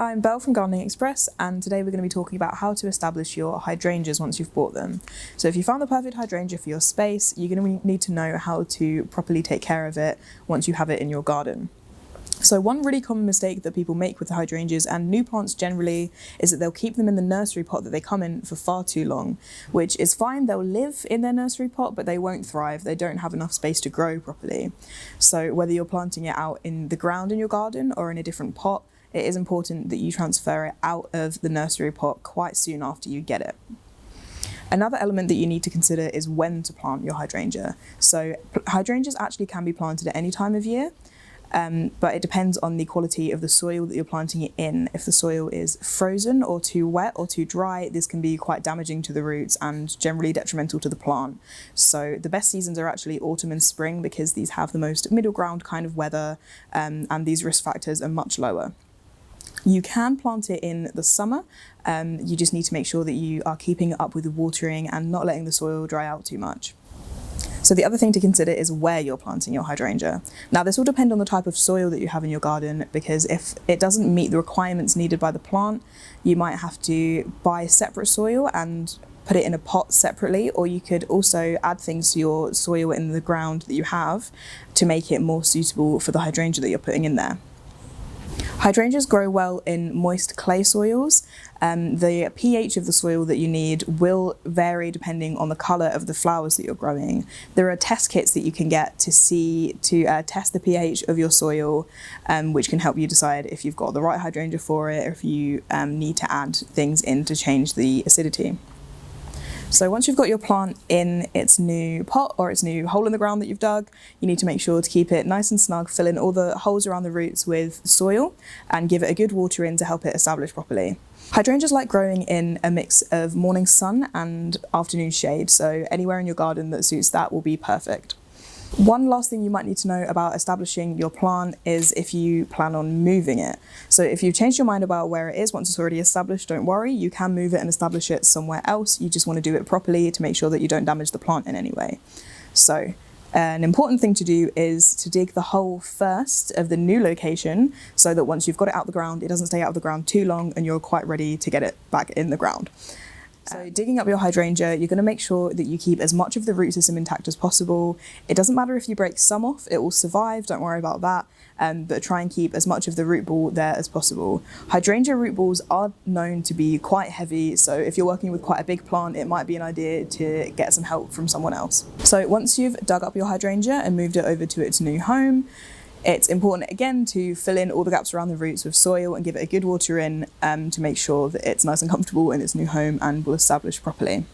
I'm Belle from Gardening Express, and today we're going to be talking about how to establish your hydrangeas once you've bought them. So if you found the perfect hydrangea for your space, you're going to need to know how to properly take care of it once you have it in your garden. So one really common mistake that people make with the hydrangeas and new plants generally is that they'll keep them in the nursery pot that they come in for far too long, which is fine. They'll live in their nursery pot, but they won't thrive. They don't have enough space to grow properly. So whether you're planting it out in the ground in your garden or in a different pot, it is important that you transfer it out of the nursery pot quite soon after you get it. Another element that you need to consider is when to plant your hydrangea. So hydrangeas actually can be planted at any time of year, but it depends on the quality of the soil that you're planting it in. If the soil is frozen or too wet or too dry, this can be quite damaging to the roots and generally detrimental to the plant. So the best seasons are actually autumn and spring because these have the most middle ground kind of weather, and these risk factors are much lower. You can plant it in the summer. You just need to make sure that you are keeping up with the watering and not letting the soil dry out too much. So the other thing to consider is where you're planting your hydrangea. Now this will depend on the type of soil that you have in your garden, because if it doesn't meet the requirements needed by the plant, you might have to buy separate soil and put it in a pot separately, or you could also add things to your soil in the ground that you have to make it more suitable for the hydrangea that you're putting in there. Hydrangeas grow well in moist clay soils. The pH of the soil that you need will vary depending on the colour of the flowers that you're growing. There are test kits that you can get to test the pH of your soil, which can help you decide if you've got the right hydrangea for it, or if you need to add things in to change the acidity. So once you've got your plant in its new pot or its new hole in the ground that you've dug, you need to make sure to keep it nice and snug, fill in all the holes around the roots with soil and give it a good water in to help it establish properly. Hydrangeas like growing in a mix of morning sun and afternoon shade, so anywhere in your garden that suits that will be perfect. One last thing you might need to know about establishing your plant is if you plan on moving it. So if you've changed your mind about where it is once it's already established, don't worry, you can move it and establish it somewhere else. You just want to do it properly to make sure that you don't damage the plant in any way. So an important thing to do is to dig the hole first of the new location, so that once you've got it out the ground, it doesn't stay out of the ground too long and you're quite ready to get it back in the ground. So digging up your hydrangea, you're going to make sure that you keep as much of the root system intact as possible. It doesn't matter if you break some off, it will survive, don't worry about that, but try and keep as much of the root ball there as possible. Hydrangea root balls are known to be quite heavy, so if you're working with quite a big plant, it might be an idea to get some help from someone else. So once you've dug up your hydrangea and moved it over to its new home, it's important again to fill in all the gaps around the roots with soil and give it a good water in to make sure that it's nice and comfortable in its new home and will establish properly.